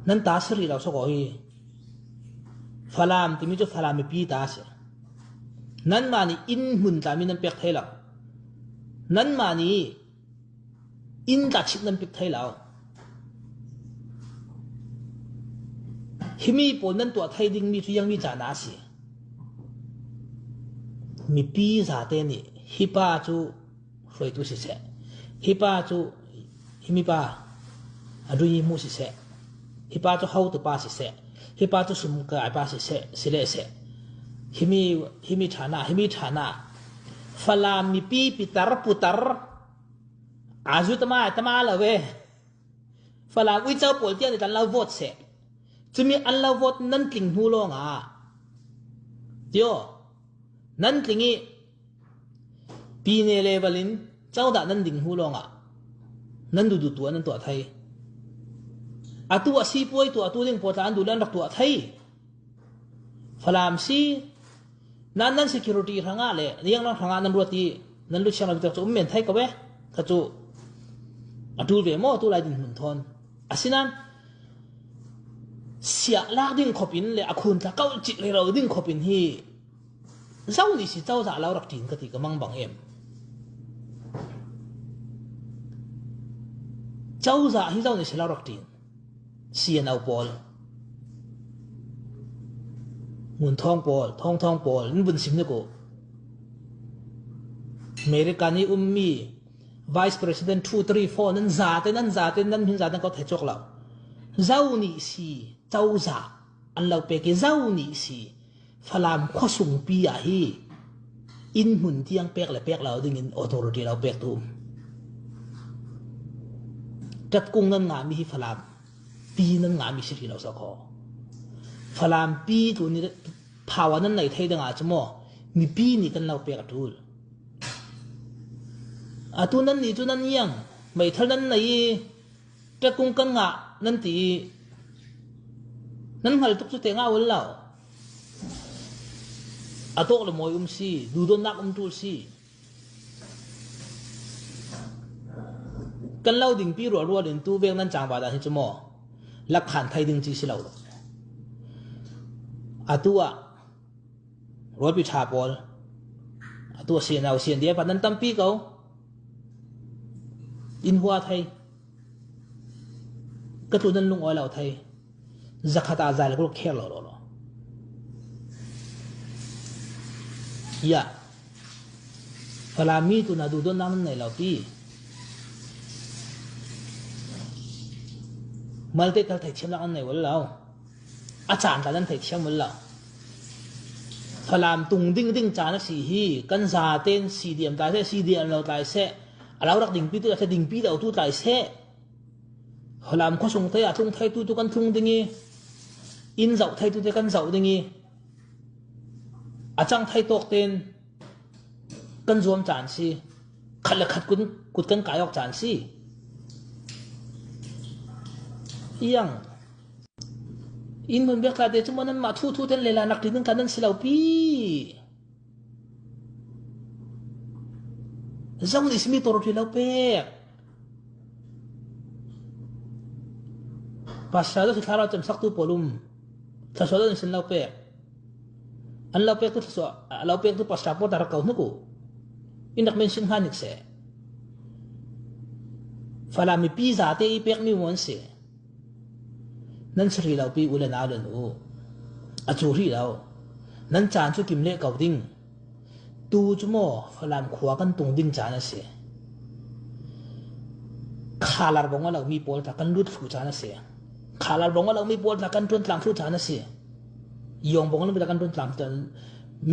nan ta sri lo so ko hi falam ti mi chu falam mi pi ta se nan ma ni in mun ta mi nan pek thai lo nan ma ni in ta chip nan pek thai lo hi mi po nan to thai ding mi chu yang mi cha na se mi pi za te ni hi pa chu foi tu si se hi pa chu hi mi pa adu yi mu si se hi pa chu hau tu pa si se hi pa chu sum ka ai pa si se si le se hi mi thana falam mi pi pitar putar azu tama la we falam ui chau pol tian tan la vote se chumi an la vote nan tling hu lo nga tio nan tlingi pi ne levelin chau da nan ding hu lo nga nan du tu nan to thai atu asi poi tu atu ding po ta an du lan rak tu thai falam si nan security ranga le riang lang ranga nan ruati nan lu chang la chu men thai ka be ka chu atu ve mo tu lai din hun thon asinan sia lak ding khopin le akhun ta kau chi le ro ding khopin hi zau ni si chau za lau rak tin ka ti ka mang bang em chau za hi zau ni si lau rak tin sia nau pol nguồn thong pol nên bún sim neko America ni mi vice president 2 3 4 nên giả tên nên hình giả tên có thể chọc lão giàu nị si giàu giả anh lão pe cái giàu nị si falam khó sung pi à hi in hun tiang pek le pek lão ding in authority lão pek tu tat kung nan nga mi hi falam pi nan nga mi si lão sa kho falam pi tu ni power nan nei thai danga chmo mi pi ni kan lau pe atul atu nan ni tu nan yang mai thal nan nei ta kung kan nga nan ti nan hal tuk chu te nga wal lau atok le moi si du don nak tul si kan lau ding pi ro din tu beng nan chang ba da hi chmo lak khan thai ding chi si lau atua roi pi tha pol atua sian dia panan tampi kau in hua thai ka tu nan lung oi lau thai zakhata zal ko khel lo ya falami tu na du don nam nei lau pi malte kal thai chem la an nei wal lau achan ta nan thai thiam wal lau falam tung ding cha na si hi kan za ten cdm ta se cdm lo tai se alau rak ding pi tu se ding pi lo tu tai se falam kho sung thai a tung thai tu kan thung dingi in zau thai tu te kan zau dingi achang thai tok ten kan zom chan si khat la khat kut kan kayok chan si yang in mun bek la de chu manan ma thu ten lela nak tin kan nan silau pi zong ni smi tor thi lau pe pasal tu thara cham sak tu polum tha so dan sin lau pe an lau pe tu so lau pe tu passport dar kau nuku inak mention hanik se fala mi pi za te i pek mi won se nan sri lau pi ulen alen u a chu ri lau nan chan chu kim le kau ding tu chu mo falam khwa kan tung ding cha na se khalar bonga lau mi pol ta kan lut fu cha na se khalar bonga lau mi pol ta kan tun tlang fu cha na se yong bonga lau mi ta kan tun tlang tan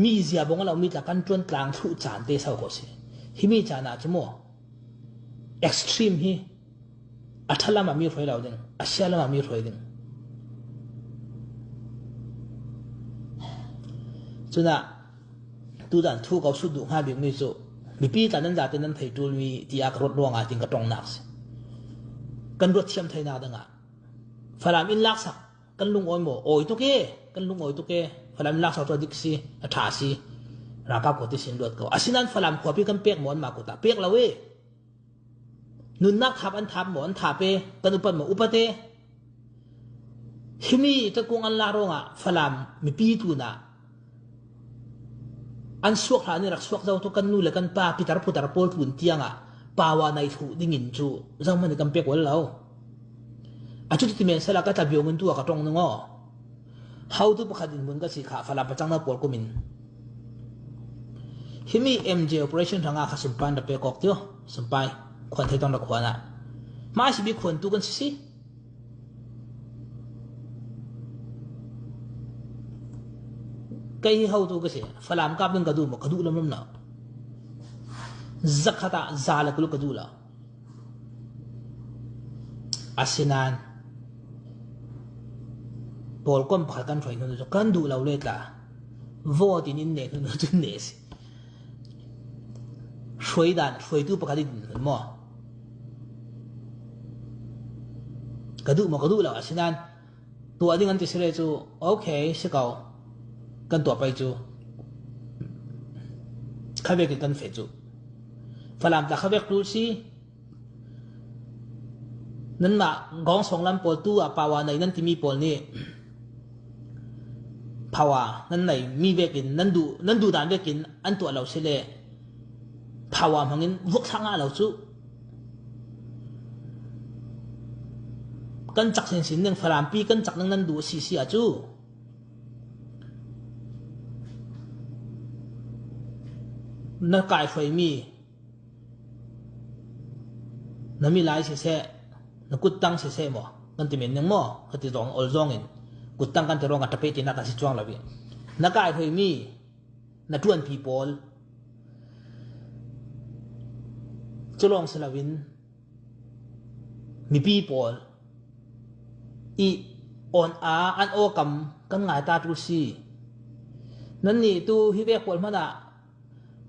mi zia bonga lau mi ta kan tun tlang fu chan te sau ko se hi mi cha na chu mo extreme hi athala ma mi roi lau ding asyala ma mi roi ding chuna tu dan thu kau su du ha bi mi so mi pi ta nan za te nan thai tul mi ti ak rot luanga ting ka tong nak kan rot thiam thai na danga falam in lak sak kan lung oi mo oi to ke kan lung oi to ke falam lak sa to dik si a tha si ra ka ko ti sin dot ko asinan falam ko pi kan pek mon ma ko ta pek la we nun nak thap an thap mon tha pe kan upan mo upate himi ta kung an la ronga falam mi pi tu na an suak ha ni rak suak dau to kan nu le kan pa pitar putar pol tun tianga pawa nai thu dingin chu zang man kan pek wal lao a chu ti men sala ka ta biong tu ka tong ngo how tu pakhatin mun ka si kha falam pachang na pol kumin himi mj operation thanga kha sumpan da pe kok tio sumpai khon thai tong da khwana ma si bi khon tu kan si cái hậu tu cái gì phải làm cáp đừng cả đủ mà cả đủ lắm nào zakata zala cái lúc cả đủ là asinan Paul con phải căn phải nó cho căn đủ lâu lên là vô thì nên nè nó chân nè gì suy đàn suy tu bắt đi mà cả đủ mà cả đủ là asinan tua đi ngăn thì sẽ cho ok sẽ cầuกันตัวไปจูข้าเวกกันเฟจูฝรั่งแต่ข้าเวกรู้สินั่นมากองสองลำปอลตัวภาวะในนั่นที่มีปอลนี่ภาวะนั่นไหนมีเวกินนั่นดูด่านเวกินอันตัวเราเสียเลยภาวะมันงั้นวกทางเราจูกันจักสินหนึ่งฝรั่งปีกันจักนั่นดูสีอาจูนักกายไฟมีนั่นมีหลายเสียนักกุดตังเสียหมอกันที่เหม็นยังหมอกันที่ร้องอลร้องเองกุดตังกันที่ร้องกันตะเปตินักการสิจ้วงเราเองนักกายไฟมีนักชวนพีโพลจะลองสลาวินมีพีโพลอีออนอาอันโอกำกันง่ายตาตุสีนั่นนี่ตัวฮิเวกปวดมาด่า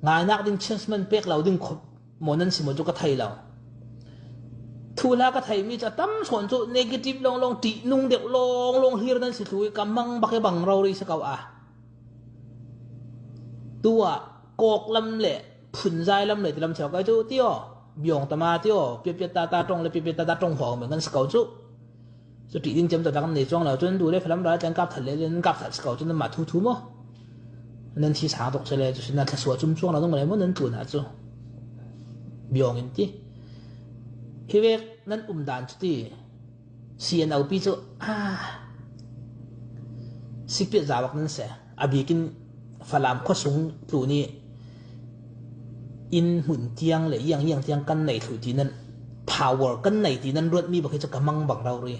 งานนักดิ้งเชนส์มันเป็กเราดิ้งหมอนั่นสิมันจุกไทยเราทูลากไทยมีจะตั้มส่วนจุเนกาทีฟลงตีนุ่งเด็กลงฮีร์นั่นสิทุยกำมังบักบังเราเลยสักเอาตัวกอกลำเละผุนใจลำเละที่ลำเฉาก็จุเตี้ยบิองตมาเตี้ยเปียตาตรงเลยเปียตาตรงหัวเหมือนกันสักเอาจุจุตีดิ้งจำตัวกันในช่วงเราจนดูได้พลังร้ายจังกับทะเลเล่นกับสักเอาจนมาทูมั้งนั่นที่สาตกเฉลย就是那他说จุ่มช่วงเราต้องอะไรมันนั่นตัวนะจูบิองอินที่ฮิเวกนั่นด่านจุดที่เสียนเอาปีจูสิบปีจาวักนั่นเสียอาบีกินฝรั่งข้อสูงตัวนี้อินหุ่นเตียงเลยยังเตียงกันในถุยที่นั่น power กันในที่นั่นรวดมีบอกให้จะกำมังบังเราเลย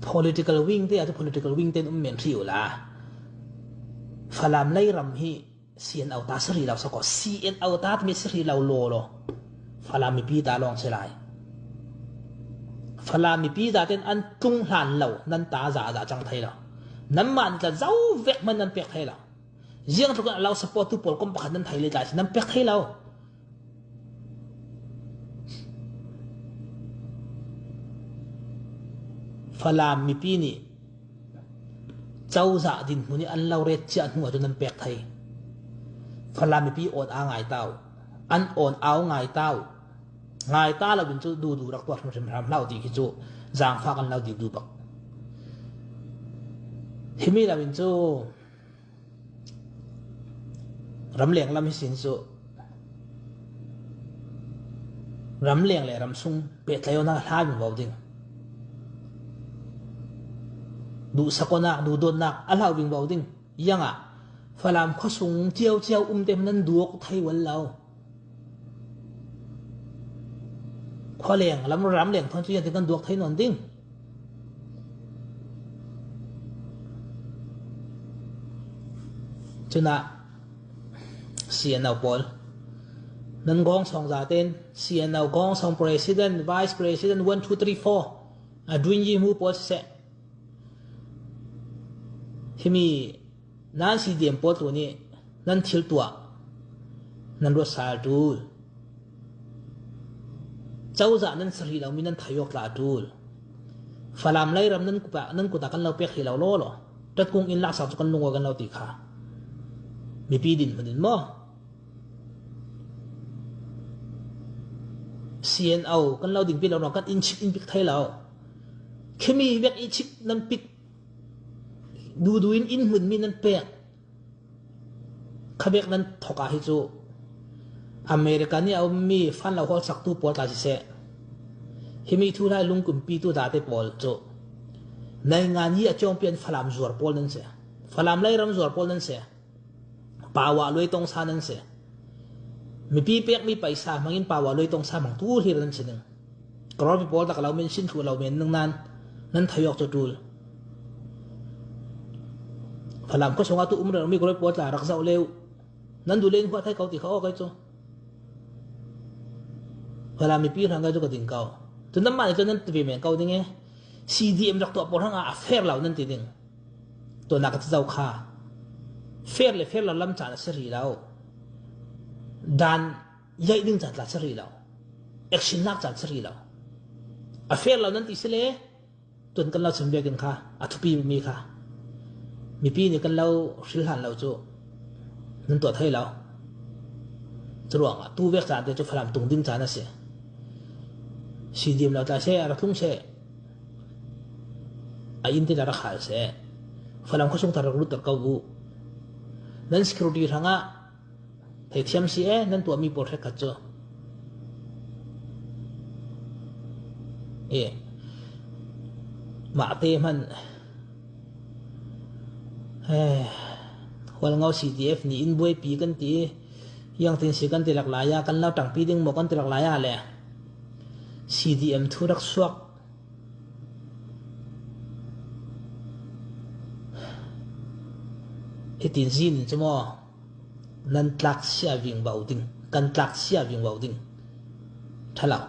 political wing ที่อาจจะ political wing เต้นเหมือนที่อยู่ละฝรั่งไล่รำฮีเสียนเอาตาสรีเราสกอเสียนเอาตามีสรีเราโลโลฝรั่งมีปีตาลองเสียไรฝรั่งมีปีตาเต้นอันตุ้งหลานเรานั่นตาจ่าจังไทยเราน้ำมันจะเจ้าเวกมันนั่นเปียกไทยเราเยี่ยงทุกคนเราสปอร์ตทุกปอลก็ปักนั่นไทยเลยจ่ายนั่นเปียกไทยเราฝรั่งมีปีนี่เจ้าจ่าดินมันนี่อันเราเรียกเจ้าหัวจนนั่นเปียกไทยฝรั่งมีปีอ่อนอ่างไงเต้าอันอ่อนเอาไงเต้าเราเป็นจูดูรักตัวทำเล่าดีคิดจูจางฟ้ากันเล่าดีดูปักที่มีเราเป็นจูรำเลียงลำให้สินจูรำเลียงเลยรำซุงเปิดเลยนะท่าอยู่บ่ดิ้งดูสกุลนักดูโดนนักอะไรวิ่งบ่ดิ้งยังอ่ะฝรั่งข้อสูงเจียวเต็มนั้นดูกไทยวันเราข้อเลี้ยงรำเลี้ยงทอนจุยันที่กันดูกไทยนอนดิ้งจนน่ะเสียนเอาบอลนั่นกองสองจ่าเต้นเสียนเอากองสอง president vice president 1 2 3 4ดูยิ่งมูบอลเสร็จที่มีนั่นสีเดียมปอตัวนี้นั่นทิลตัวนั่นรถสายดูเจ้าจ่านั่นสรีเรามีนั่นทายกลาดูฝรั่งไล่รำนั่นกูตากันเราเปียกที่เราโล่หรอจัดกงอินลักษณ์กันลงกันเราตีขามีปีดินมันดินมั้งเสียนเอากันเราดิ่งปีเราหนอกันอินชิปอินพิกไทยเรา khi mi việc ít chích nên pick du in hun mi nên pe khabek nên thoka hi chu America ni au mi fan la hol sak tu pol ta se hi mi thu lai lung kum pi tu da te pol chu nai nga ni a champion phalam zuar pol nan se phalam lai ram zuar pol nan se pawa loi tong sa nan se mi pi pek mi paisa mangin pawa loi tong sa mang tu hir nan se ning kro bi pol ta ka lau men sin thu lau men nang nan thayok chu tul phalam ko songa tu umra mi ko pol ta rak zau leu nan du len kwa thai kau ti kho kai chu phalam mi pi rang ga chu ka ding kau tu nam ma chu nan ti men kau ding e CDM dak to por hang a fair lau nan ti ding to na ka zau kha fair le fair la lam cha na sari lau dan yai ding cha la sari lau action nak cha sari lau a fair lau nan ti se le tun kan lau chim be kin kha a thu pi mi kha mi pi ni kan lau sil han lau chu nan to thai lau chuang a tu vek cha te chu phalam tung ding cha na se CDM lau ta se a thung se a in ti la khal se phalam ko sung tar ru tar ka bu nan security ranga thei thiam si e nan tu mi por he ka cho e ma te man hol ngau CDF ni in boy pi kan ti yang tin si kan ti lak la ya kan lau tang pi ding mo kan ti lak la ya le CDM thu rak suak itin zin chmo nan tlak sia wing bauding kan tlak sia wing bauding thalau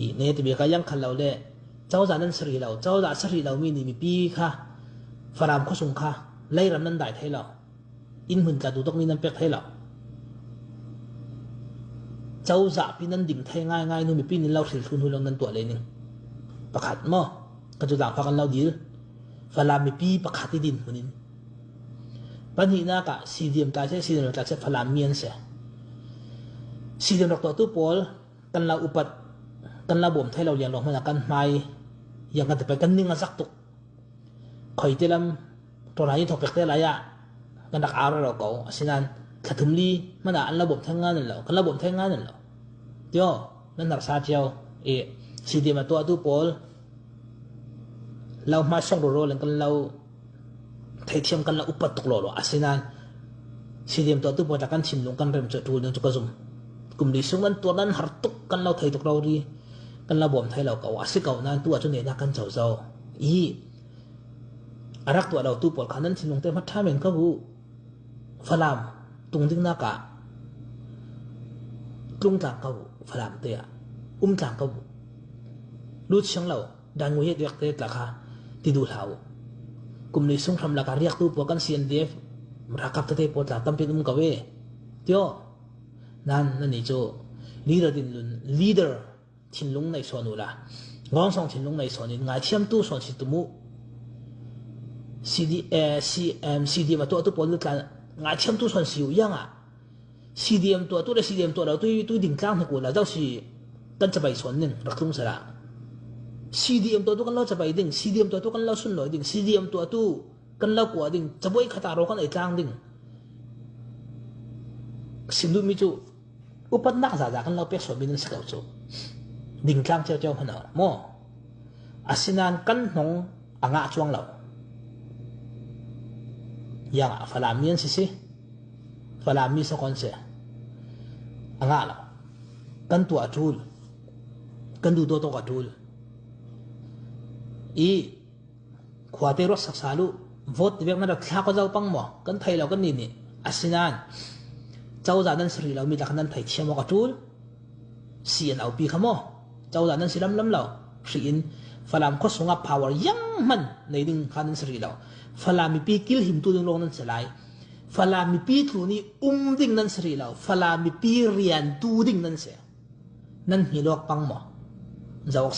i ne ti be ka yang khalau le chau za nan sri lau chau za sri lau mi ni mi pi kha faram kho sung kha lai ram nan dai thai lau in hun ka du tok mi nan pek thai lau chau za pi nan ding thai ngai ngai nu mi pi ni lau thil thun hu long nan to le ning pakhat mo ka ju dang pha kan lau dil falam mi pi pakhat ti din hunin ban hi na ka CDM ta se CDM ta se phalam mian se CDM rak to tu pol kan la upat kan la bom thai lo lian lo ma kan mai yang kan te kan ning a sak tuk khoi te lam to na yi thok pek te la ya kan dak ar ro ko asinan thathum li mana an la bom thang nga nan lo kan la bom thang nga nan lo tio nan nar sa chiao e CDM to tu pol lau ma song ro lan kan lau thei thiam kan la upat tuk lo asinan CDM to tu po ta kan chim lung kan rem cho tu nang chu ka zum kum li sung nan to nan har tuk kan lau thei tuk ro ri kan la bom thai lau ka wa si ka nan tu a chu ne na kan chau zau i arak to lau tu pol khanan chim lung te ma tha men ka bu phalam tung ding na ka tlung tang ka bu phalam te a tang ka bu lut chang lau dan ngui het yak te tla kha ti du lau kum ni sung tham la ka riak tu po kan CNDF rakap te po ta tam pin ka we tio nan ni cho leader din lun leader thin lung nei so nu la ngong song thin lung nei so ni ngai thiam tu so chi tu mu CDM to tu po lu tla ngai thiam tu son siu yang a CDM to tu le CDM to la tu ding tlang ko la dau si kan cha bai son nin rak tung sara CDM to tu kan lo cha bai ding CDM to tu kan lo sun lo ding CDM to tu kan lo ko ding chaboi khata ro kan ai tlang ding sindu mi chu upat nak za kan lo pek so bin sa chu ding tlang chao chao hana mo asinan kan nong anga chuang lo yang falamian si falami sa kon se anga lo kan tu atul kan du to atul i khwate ro saksalu vote vek na thla ko jaw pang mo kan thai lo kan ni asinan chau za nan sri lo mi la kan thai thiam ka tul sian au pi khamo chau za nan silam lam lo in falam ko sunga power yang man nei ding kan sri lo falam mi pi kil him tu ding long nan selai falam mi pi thu ni ding nan sri lo falam mi pi rian tu ding nan se nan hi lok pang mo zawak